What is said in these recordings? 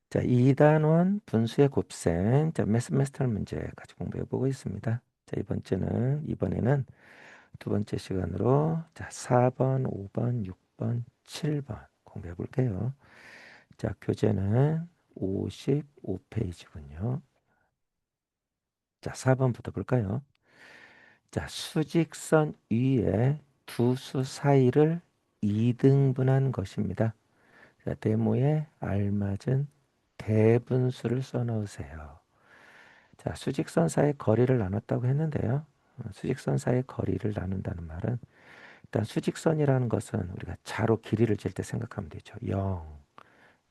자, 2단원 분수의 곱셈. 자, 매스매스터 문제 같이 공부해 보고 있습니다. 자, 이번에는 두 번째 시간으로 자, 4번, 5번, 6번, 7번 공부해 볼게요. 자, 교재는 55페이지군요. 자, 4번부터 볼까요? 자, 수직선 위에 두 수 사이를 2등분한 것입니다. 자, 데모에 알맞은 대분수를 써 넣으세요. 자, 수직선 사이의 거리를 나눴다고 했는데요. 수직선 사이의 거리를 나눈다는 말은 일단 수직선이라는 것은 우리가 자로 길이를 잴 때 생각하면 되죠. 0,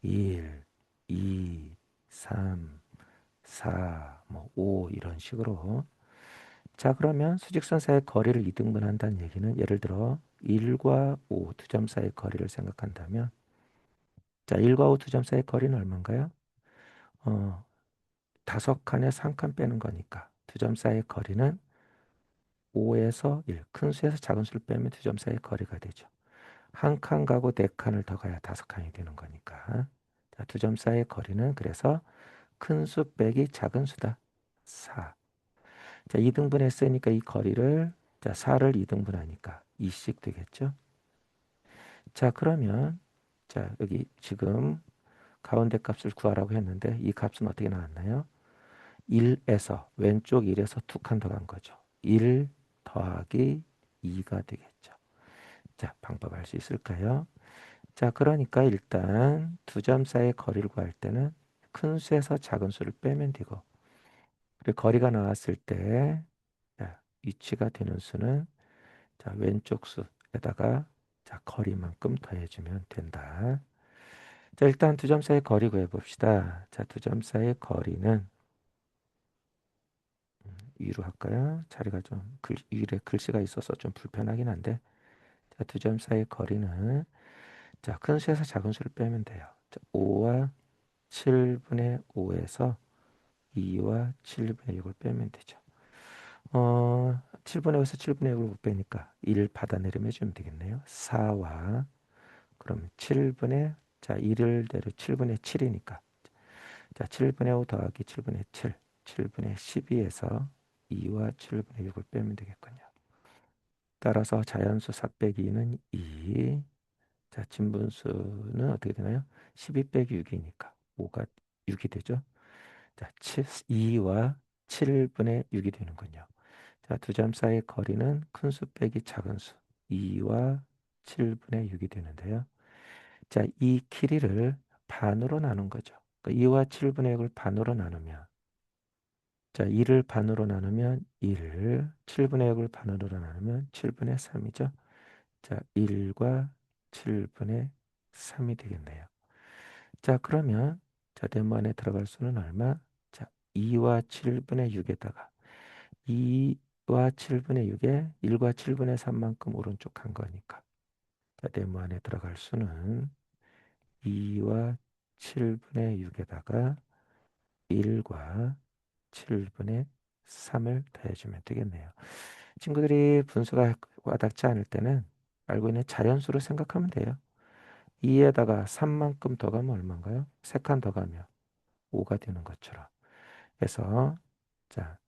1, 2, 3, 4, 5 이런 식으로. 자, 그러면 수직선 사이의 거리를 이등분한다는 얘기는 예를 들어 1과 5 두 점 사이의 거리를 생각한다면 자, 1과 5 두 점 사이의 거리는 얼마인가요? 어, 다섯 칸에서 한 칸 빼는 거니까 두 점 사이의 거리는 5에서 1, 큰 수에서 작은 수를 빼면 두 점 사이의 거리가 되죠. 한 칸 가고 네 칸을 더 가야 다섯 칸이 되는 거니까. 자, 두 점 사이의 거리는 그래서 큰 수 빼기 작은 수다. 4. 자, 2등분했으니까 이 거리를 자, 4를 2등분하니까 2씩 되겠죠. 자, 그러면 자, 여기 지금 가운데 값을 구하라고 했는데 이 값은 어떻게 나왔나요? 1에서 왼쪽 1에서 두 칸 더 간 거죠. 1 더하기 2가 되겠죠. 자, 방법 알 수 있을까요? 자, 그러니까 일단 두 점 사이의 거리를 구할 때는 큰 수에서 작은 수를 빼면 되고 그리고 거리가 나왔을 때 자, 위치가 되는 수는 자, 왼쪽 수에다가 자, 거리만큼 더해주면 된다. 자, 일단 두 점 사이의 거리 구해봅시다. 자, 두 점 사이의 거리는 위로 할까요? 자리가 좀 위에 글씨가 있어서 좀 불편하긴 한데 자, 두 점 사이의 거리는 자, 큰 수에서 작은 수를 빼면 돼요. 자, 5와 7분의 5에서 2와 7분의 6을 빼면 되죠. 7분의 5에서 7분의 6을 못 빼니까 1 받아내리면 해주면 되겠네요. 4와 그럼 7분의 자 1을 대로 7분의 7이니까 자 7분의 5 더하기 7분의 7 7분의 12에서 2와 7분의 6을 빼면 되겠군요. 따라서 자연수 4 빼기 2는 2. 자, 진분수는 어떻게 되나요? 12 빼기 6이니까 5가 6이 되죠. 자, 2와 7분의 6이 되는군요. 자, 두 점 사이의 거리는 큰 수 빼기 작은 수 2와 7분의 6이 되는데요. 자, 이 길이를 반으로 나눈 거죠. 그러니까 2와 7분의 6을 반으로 나누면 자, 2를 반으로 나누면 1, 7분의 6을 반으로 나누면 7분의 3이죠. 자, 1과 7분의 3이 되겠네요. 자, 그러면 자, 네모 안에 들어갈 수는 얼마? 자, 2와 7분의 6에다가 2와 7분의 6에 1과 7분의 3만큼 오른쪽 간 거니까 자, 네모 안에 들어갈 수는 2와 7분의 6에다가 1과 7분의 3을 더해주면 되겠네요. 친구들이 분수가 와닿지 않을 때는 알고 있는 자연수로 생각하면 돼요. 2에다가 3만큼 더 가면 얼마인가요? 3칸 더 가면 5가 되는 것처럼. 그래서 자,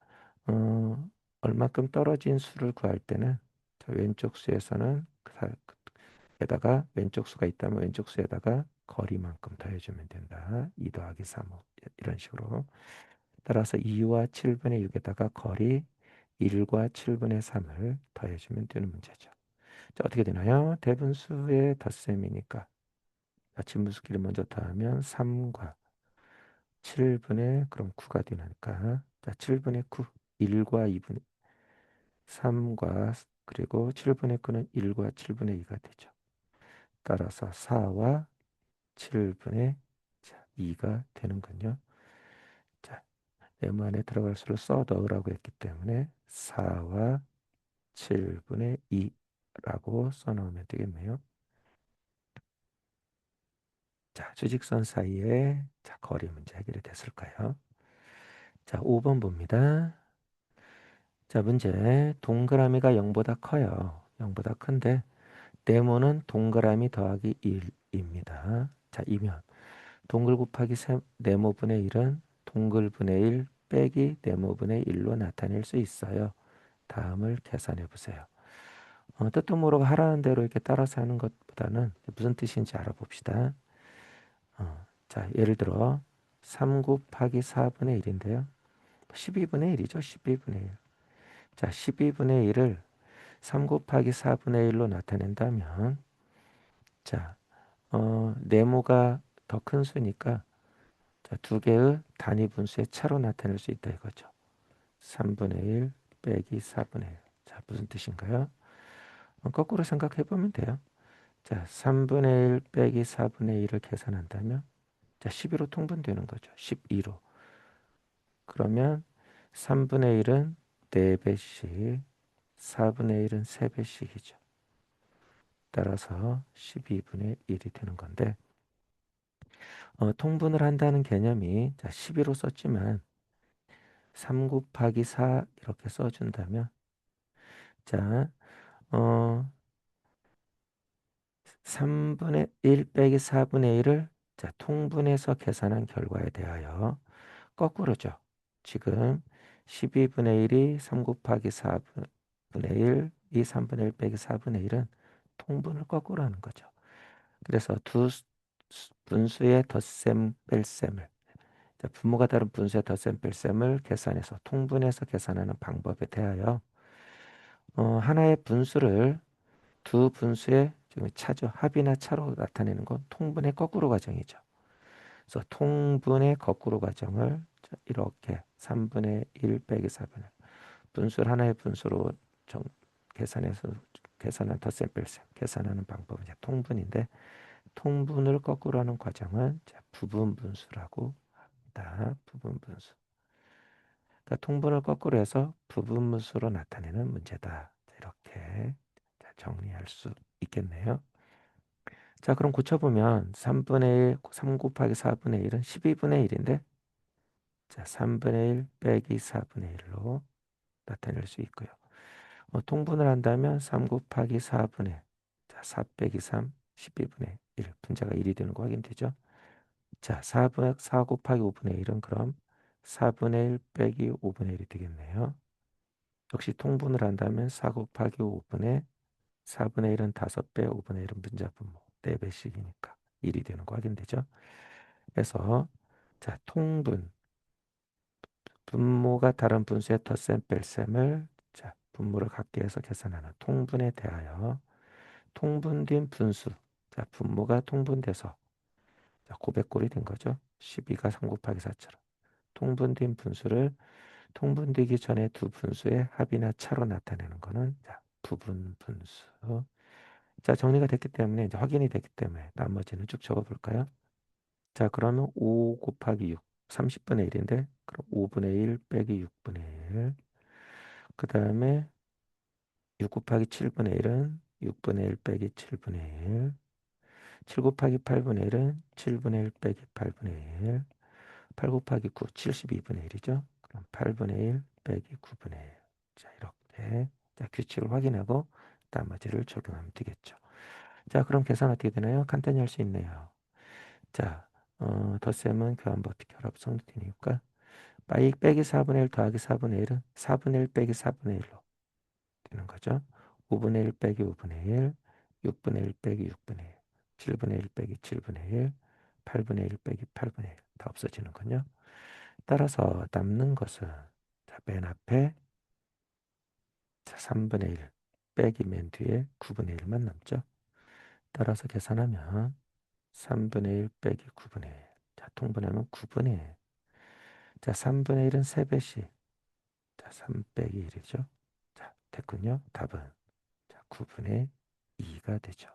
얼마큼 떨어진 수를 구할 때는 자, 왼쪽 수에서는 에다가 왼쪽 수가 있다면 왼쪽 수에다가 거리만큼 더해주면 된다. 2 더하기 3 이런 식으로. 따라서 2와 7분의 6에다가 거리 1과 7분의 3을 더해주면 되는 문제죠. 자, 어떻게 되나요? 대분수의 덧셈이니까 진분수끼리 먼저 더하면 3과 7분의 그럼 9가 되니까 자, 7분의 9 1과 2분의 3과 그리고 7분의 9는 1과 7분의 2가 되죠. 따라서 4와 7분의 2가 되는군요. 자, 네모 안에 들어갈 수를 써 넣으라고 했기 때문에 4와 7분의 2라고 써 넣으면 되겠네요. 자, 수직선 사이에 자, 거리 문제 해결이 됐을까요? 자, 5번 봅니다. 자, 문제. 동그라미가 0보다 커요. 0보다 큰데 네모는 동그라미 더하기 1입니다. 자, 이면 동글 곱하기 네모분의 1은 동글분의 1 빼기 네모분의 1로 나타낼 수 있어요. 다음을 계산해 보세요. 뜻도 모르고 하라는 대로 이렇게 따라서 하는 것보다는 무슨 뜻인지 알아봅시다. 자, 예를 들어 3 곱하기 4분의 1인데요. 12분의 1이죠. 12분의 1. 자, 12분의 1을 3 곱하기 4분의 1로 나타낸다면 자, 네모가 더 큰 수니까 자, 두 개의 단위 분수의 차로 나타낼 수 있다 이거죠. 3분의 1 빼기 4분의 1. 자, 무슨 뜻인가요? 거꾸로 생각해 보면 돼요. 자, 3분의 1 빼기 4분의 1을 계산한다면 자, 12로 통분되는 거죠. 12로. 그러면 3분의 1은 4배씩, 4분의 1은 3배씩이죠. 따라서 12분의 1이 되는 건데 통분을 한다는 개념이 자, 12로 썼지만 3 곱하기 4 이렇게 써준다면 자, 어, 3분의 1 빼기 4분의 1을 자, 통분해서 계산한 결과에 대하여 거꾸로죠. 지금 12분의 1이 3 곱하기 4분의 1, 이 3분의 1 빼기 4분의 1은 통분을 거꾸로 하는 거죠. 그래서 두 분수의 덧셈 뺄셈을 자, 분모가 다른 분수의 덧셈 뺄셈을 계산해서 통분해서 계산하는 방법에 대하여 하나의 분수를 두 분수의 지금 차죠. 합이나 차로 나타내는 건 통분의 거꾸로 과정이죠. 그래서 통분의 거꾸로 과정을 이렇게 3분의 1 빼기 4분의 1 분수를 하나의 분수로 계산해서 계산한 덧셈 뺄셈 계산하는 방법은 이제 통분인데 통분을 거꾸로 하는 과정은 부분 분수라고 합니다. 부분 분수. 그러니까 통분을 거꾸로 해서 부분 분수로 나타내는 문제다. 이렇게 정리할 수 있겠네요. 자, 그럼 고쳐보면 3분의 1, 3 곱하기 4분의 1은 12분의 1인데 자, 3분의 1 빼기 4분의 1로 나타낼 수 있고요. 통분을 한다면 3 곱하기 4분의 자, 4 빼기 3, 12분의 1. 분자가 1이 되는 거 확인되죠? 자, 4 곱하기 5분의 1은 그럼 4분의 1 빼기 5분의 1이 되겠네요. 역시 통분을 한다면 4 곱하기 5분의 4분의 1은 5배, 5분의 1은 분자분모 4배씩이니까 1이 되는 거 확인되죠? 그래서 자, 통분 분모가 다른 분수의 덧셈 뺄셈을 자, 분모를 같게 해서 계산하는 통분에 대하여 통분된 분수 자, 분모가 통분돼서 자, 고백골이 된 거죠. 12가 3 곱하기 4처럼 통분된 분수를 통분되기 전에 두 분수의 합이나 차로 나타내는 거는 자, 부분 분수. 자, 정리가 됐기 때문에 이제 확인이 됐기 때문에 나머지는 쭉 적어 볼까요? 자, 그러면 5 곱하기 6 30분의 1인데 그럼 5분의 1 빼기 6분의 1. 그 다음에 6 곱하기 7분의 1은 6분의 1 빼기 7분의 1. 7 곱하기 8분의 1은 7분의 1 빼기 8분의 1. 8 곱하기 9 72분의 1이죠. 그럼 8분의 1 빼기 9분의 1. 자, 이렇게 자, 규칙을 확인하고 나머지를 적용하면 되겠죠. 자, 그럼 계산 어떻게 되나요? 간단히 할 수 있네요. 자, 덧셈은 교환법칙 결합성립이니까 빼기 4분의 1 더하기 4분의 1은 4분의 1 빼기 4분의 1로 되는 거죠. 5분의 1 빼기 5분의 1, 6분의 1 빼기 6분의 1, 7분의 1 빼기 7분의 1, 8분의 1 빼기 8분의 1. 다 없어지는군요. 따라서 남는 것은 자, 맨 앞에 자, 3분의 1 빼기 맨 뒤에 9분의 1만 남죠. 따라서 계산하면 3분의 1 빼기 9분의 1. 자, 통분하면 9분의 1. 자, 3분의 1은 3배씩. 자, 3 빼기 1이죠. 자, 됐군요. 답은 자, 9분의 2가 되죠.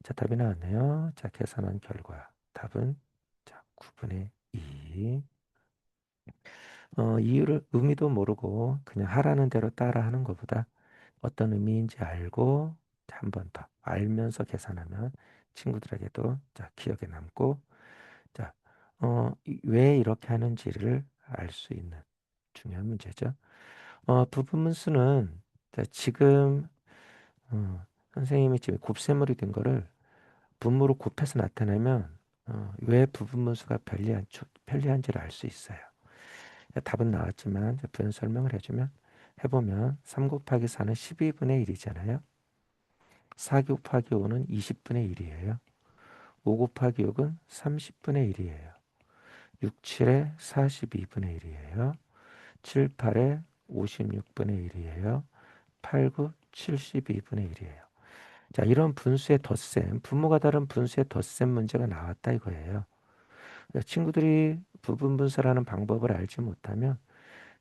자, 답이 나왔네요. 자, 계산한 결과 답은 자, 9분의 2. 이유를 의미도 모르고 그냥 하라는 대로 따라 하는 것보다 어떤 의미인지 알고 한 번 더 알면서 계산하면 친구들에게도 자, 기억에 남고 자, 왜 이렇게 하는지를 알 수 있는 중요한 문제죠. 부분문수는 자, 지금 선생님이 지금 곱셈물이 된 거를 분모로 곱해서 나타내면 왜 부분분수가 편리한지를 알 수 있어요. 답은 나왔지만 부연 설명을 해보면 3 곱하기 4는 12분의 1이잖아요. 4 곱하기 5는 20분의 1이에요. 5 곱하기 6은 30분의 1이에요. 6, 7에 42분의 1이에요. 7, 8에 56분의 1이에요. 8, 9, 72분의 1이에요. 자, 이런 분수의 덧셈, 분모가 다른 분수의 덧셈 문제가 나왔다 이거예요. 친구들이 부분분수라는 방법을 알지 못하면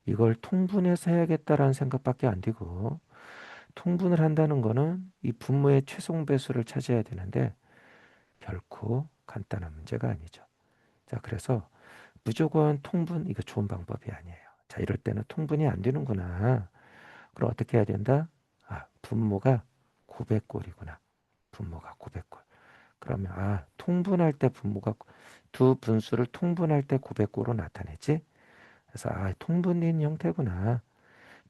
이걸 통분해서 해야겠다라는 생각밖에 안 들고, 통분을 한다는 거는 이 분모의 최종 배수를 찾아야 되는데 결코 간단한 문제가 아니죠. 자, 그래서 무조건 통분, 이거 좋은 방법이 아니에요. 자, 이럴 때는 통분이 안 되는구나. 그럼 어떻게 해야 된다? 분모가 900골이구나. 분모가 900골. 그러면 통분할 때 분모가 두 분수를 통분할 때 900골로 나타내지. 그래서 통분된 형태구나.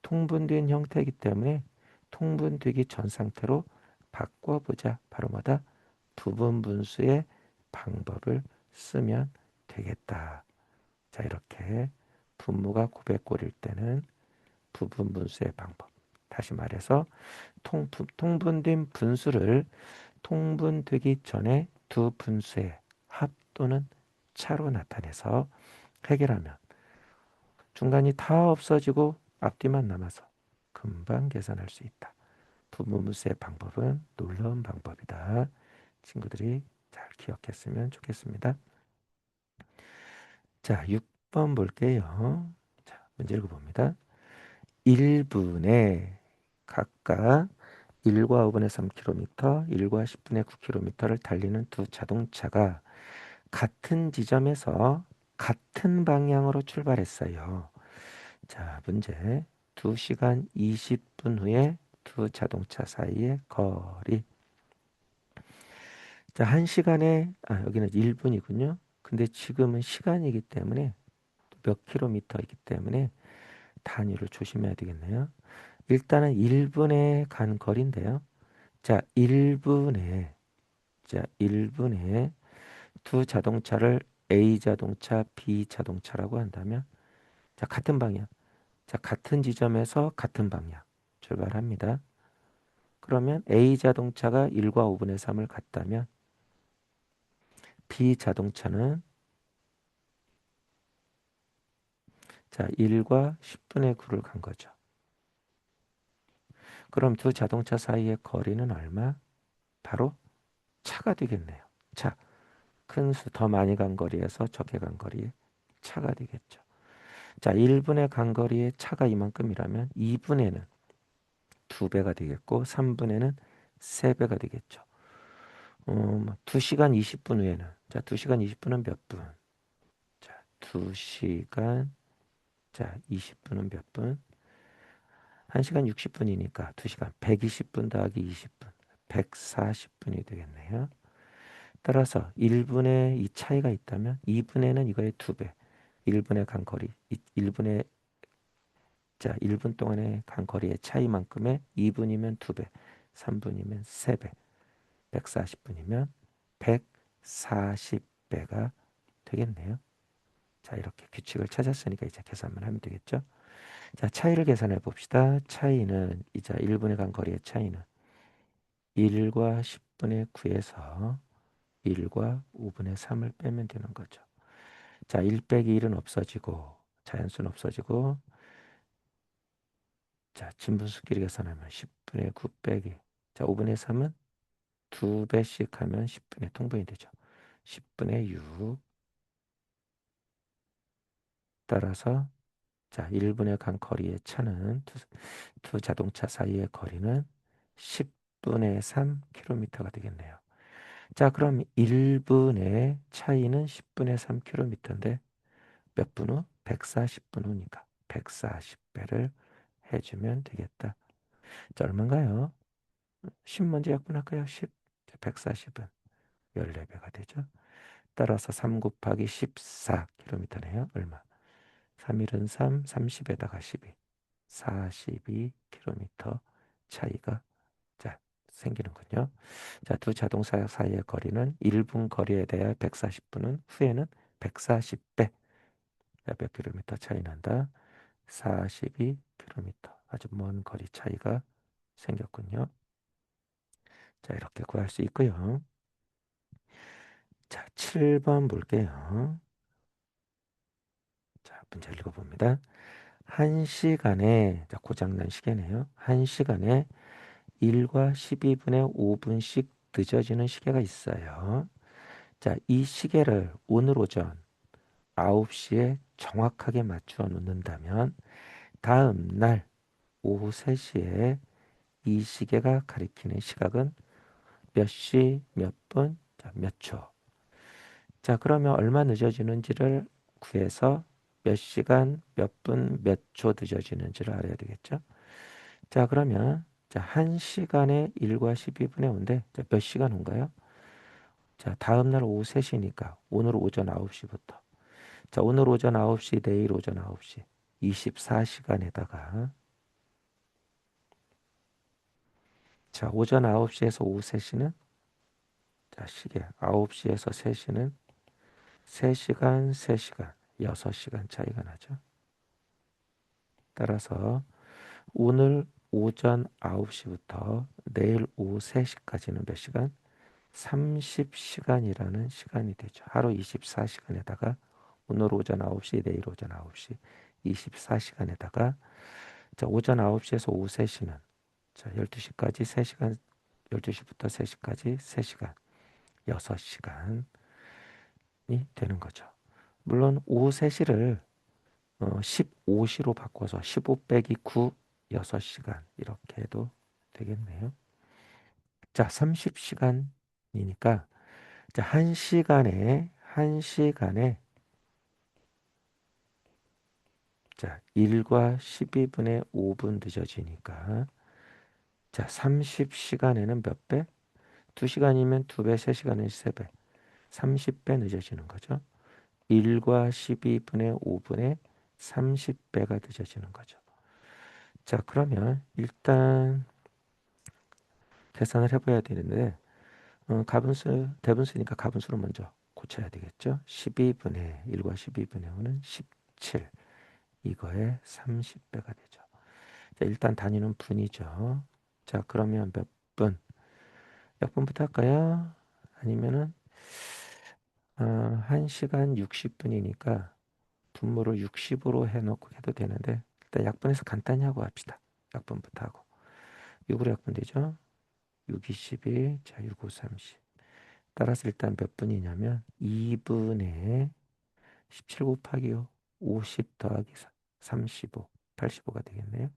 통분된 형태이기 때문에 통분되기 전 상태로 바꿔보자. 바로 뭐다? 부분분수의 방법을 쓰면 되겠다. 자, 이렇게 분모가 900골일 때는 부분분수의 방법. 다시 말해서 통분된 분수를 통분되기 전에 두 분수의 합 또는 차로 나타내서 해결하면 중간이 다 없어지고 앞뒤만 남아서 금방 계산할 수 있다. 부분분수의 방법은 놀라운 방법이다. 친구들이 잘 기억했으면 좋겠습니다. 자, 6번 볼게요. 자, 문제 읽어봅니다. 1분에 각각 1과 5분의 3km, 1과 10분의 9km를 달리는 두 자동차가 같은 지점에서 같은 방향으로 출발했어요. 자, 문제. 2시간 20분 후에 두 자동차 사이의 거리. 자, 1시간에, 여기는 1분이군요. 근데 지금은 시간이기 때문에 몇 킬로미터이기 때문에 단위를 조심해야 되겠네요. 일단은 1분에 간 거리인데요. 자, 1분에 두 자동차를 A 자동차, B 자동차라고 한다면, 자, 같은 방향. 자, 같은 지점에서 같은 방향 출발합니다. 그러면 A 자동차가 1과 5분의 3을 갔다면 B 자동차는 자, 1과 10분의 9를 간 거죠. 그럼 두 자동차 사이의 거리는 얼마? 바로 차가 되겠네요. 차. 큰 수 더 많이 간 거리에서 적게 간 거리에 차가 되겠죠. 자, 1분의 간 거리에 차가 이만큼이라면 2분에는 2배가 되겠고 3분에는 3배가 되겠죠. 2시간 20분 후에는 자, 2시간 20분은 몇 분? 자, 2시간 자, 20분은 몇 분? 1시간 60분이니까 2시간 120분 더하기 20분 140분이 되겠네요. 따라서 1분의 이 차이가 있다면 2분에는 이거의 2배 1분의 간 거리 1분의 자 1분 동안의 간 거리의 차이만큼의 2분이면 2배 3분이면 3배 140분이면 140배가 되겠네요. 자, 이렇게 규칙을 찾았으니까 이제 계산만 하면 되겠죠. 자, 차이를 계산해 봅시다. 차이는 이제 1분의 간 거리의 차이는 1과 10분의 9에서 1과 5분의 3을 빼면 되는 거죠. 자, 1 빼기 1은 없어지고 자연수는 없어지고 자, 진분수끼리 계산하면 10분의 9 빼기 자, 5분의 3은 2배씩 하면 10분의 통분이 되죠. 10분의 6 따라서 자, 1분의 간 거리의 차는 두 자동차 사이의 거리는 10분의 3km가 되겠네요. 자, 그럼 1분의 차이는 10분의 3km인데 몇 분 후? 140분 후니까 140배를 해주면 되겠다. 자, 얼마인가요? 10 먼저 약분할까요? 10, 140은 14배가 되죠. 따라서 3 곱하기 14km네요. 얼마? 3일은 3, 30에다가 12. 42km 차이가 자, 생기는군요. 자, 두 자동차 사이의 거리는 1분 거리에 대해 140분은 후에는 140배. 몇 킬로미터 차이 난다. 42km. 아주 먼 거리 차이가 생겼군요. 자, 이렇게 구할 수 있고요. 자, 7번 볼게요. 자, 문제 읽어봅니다. 1시간에, 자, 고장난 시계네요. 1시간에 1과 12분의 5분씩 늦어지는 시계가 있어요. 자, 이 시계를 오늘 오전 9시에 정확하게 맞추어 놓는다면 다음 날 오후 3시에 이 시계가 가리키는 시각은 몇 시, 몇 분, 자, 몇 초. 자, 그러면 얼마 늦어지는지를 구해서 몇 시간, 몇 분, 몇 초 늦어지는지를 알아야 되겠죠? 자, 그러면 자, 1시간에 1과 12분의 5인데 몇 시간 후인가요? 자, 다음 날 오후 3시니까 오늘 오전 9시부터. 자, 오늘 오전 9시, 내일 오전 9시. 24시간에다가 자, 오전 9시에서 오후 3시는 자, 시계 9시에서 3시는 3시간, 3시간, 6시간 차이가 나죠. 따라서 오늘 오전 9시부터 내일 오후 3시까지는 몇 시간? 30시간이라는 시간이 되죠. 하루 24시간에다가 오늘 오전 9시, 내일 오전 9시 24시간에다가 자, 오전 9시에서 오후 3시는 자, 12시까지 3시간 12시부터 3시까지 3시간 6시간이 되는 거죠. 물론 오후 3시를 15시로 바꿔서 15 빼기 9 6시간 이렇게 해도 되겠네요. 자, 30시간이니까 자, 1시간에 자, 1과 12분의 5분 늦어지니까 자, 30시간에는 몇 배? 2시간이면 2배, 3시간은 3배. 30배 늦어지는 거죠. 1과 12분의 5분의 30배가 늦어지는 거죠. 자, 그러면 일단 계산을 해봐야 되는데 가분수, 대분수니까 가분수로 먼저 고쳐야 되겠죠. 12분의 1과 12분의 5는 17. 이거에 30배가 되죠. 자, 일단 단위는 분이죠. 자, 그러면 몇 분? 몇 분부터 할까요? 아니면은 1시간 60분이니까 분모를 60으로 해놓고 해도 되는데 일단 약분해서 간단히 하고 합시다. 약분부터 하고 6으로 약분되죠. 6, 22, 자, 6, 5, 30. 따라서 일단 몇 분이냐면 2분의 17 곱하기 50 더하기 35, 85가 되겠네요.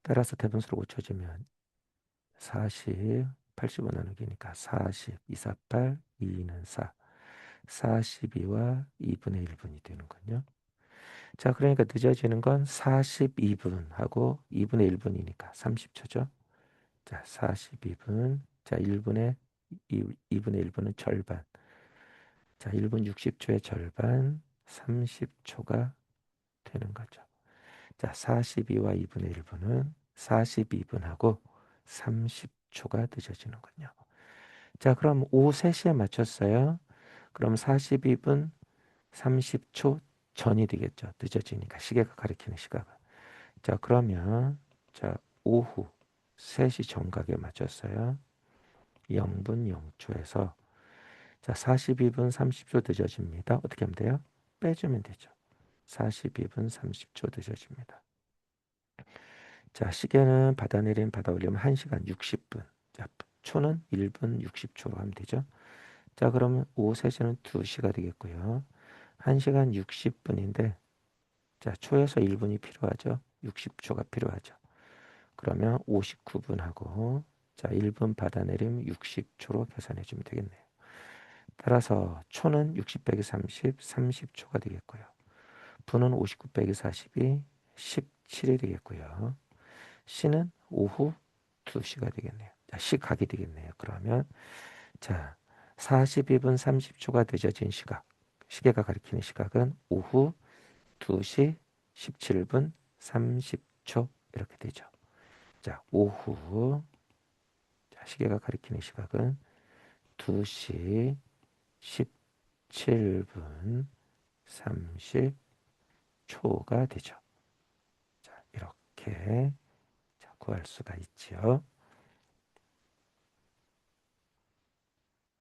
따라서 대분수로 고쳐주면 40, 85 나누기니까 40, 2, 4, 8, 2는 4, 42와 2분의 1분이 되는군요. 자, 그러니까 늦어지는 건 42분하고 2분의 1분이니까 30초죠. 자, 42분. 자, 1분의 2분의 1분은 절반. 자, 1분 60초의 절반 30초가 되는 거죠. 자, 42와 2분의 1분은 42분하고 30초가 늦어지는군요. 자, 그럼 오후 3시에 맞췄어요. 그럼 42분 30초 전이 되겠죠. 늦어지니까 시계가 가리키는 시각은. 자, 그러면 자, 오후 3시 정각에 맞췄어요. 0분 0초에서 자, 42분 30초 늦어집니다. 어떻게 하면 돼요? 빼주면 되죠. 42분 30초 늦어집니다. 자, 시계는 받아내림 받아올리면 1시간 60분. 자, 초는 1분 60초로 하면 되죠. 자, 그러면 오후 3시는 2시가 되겠고요. 1시간 60분인데 자, 초에서 1분이 필요하죠. 60초가 필요하죠. 그러면 59분하고 자, 1분 받아내림 60초로 계산해 주면 되겠네요. 따라서 초는 60 빼기 30, 30초가 되겠고요. 분은 59 빼기 42, 17이 되겠고요. 시는 오후 2시가 되겠네요. 자, 시각이 되겠네요. 그러면 자, 42분 30초가 늦어진 시각. 시계가 가리키는 시각은 오후 2시 17분 30초 이렇게 되죠. 자, 오후 시계가 가리키는 시각은 2시 17분 30초가 되죠. 자, 이렇게 구할 수가 있지요.